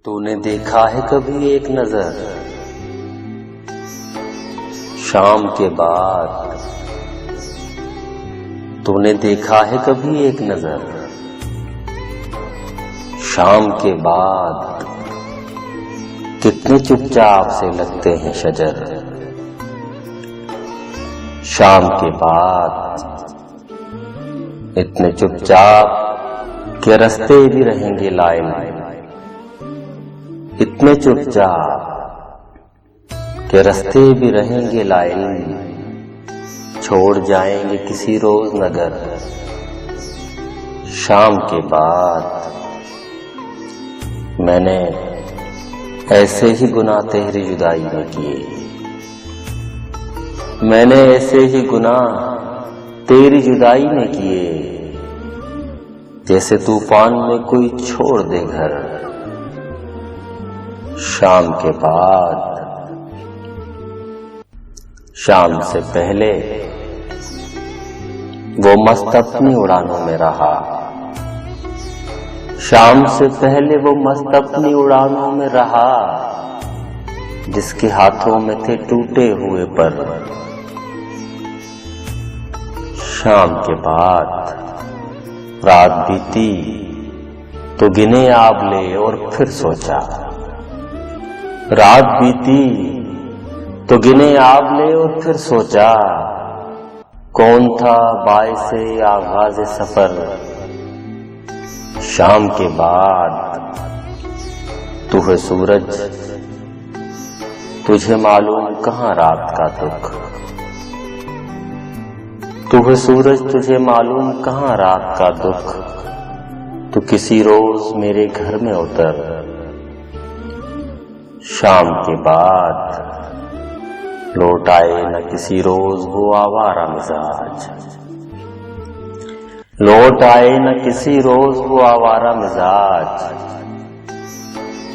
तूने देखा है कभी एक नजर शाम के बाद? तूने देखा है कभी एक नजर शाम के बाद? कितने चुपचाप से लगते हैं शजर शाम के बाद। इतने चुपचाप के रास्ते भी रहेंगे लाइन, इतने चुपचाप के रास्ते भी रहेंगे लाइन। छोड़ जाएंगे किसी रोज नगर शाम के बाद। मैंने ऐसे ही गुनाह तेरी जुदाई में किए, मैंने ऐसे ही गुनाह तेरी जुदाई में किए, जैसे तूफान में कोई छोड़ दे घर शाम के बाद। शाम से पहले वो मस्त अपनी उड़ानों में रहा, शाम से पहले वो मस्त अपनी उड़ानों में रहा, जिसके हाथों में थे टूटे हुए पर। शाम के बाद रात बीती तो गिने आबले और फिर सोचा, रात बीती तो गिने आबले और फिर सोचा, कौन था बाइसे आगाज़ सफर शाम के बाद। तू है सूरज, तुझे मालूम कहाँ रात का दुख, तू है सूरज, तुझे मालूम कहाँ रात का दुख। तू किसी रोज मेरे घर में उतर शाम के बाद। लौट आए न किसी रोज वो आवारा मिजाज, लौट आए न किसी रोज वो आवारा मिजाज।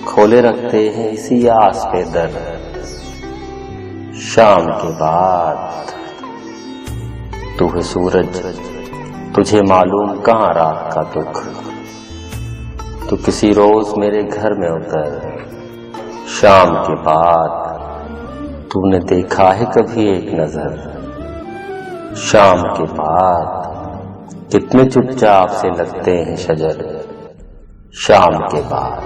खोले रखते हैं इसी आस पे दर शाम के बाद। तू है सूरज, तुझे मालूम कहाँ रात का दुख, तू किसी रोज मेरे घर में उतर शाम के बाद। तूने देखा है कभी एक नजर शाम के बाद? कितने चुपचाप से लगते हैं शजर शाम के बाद।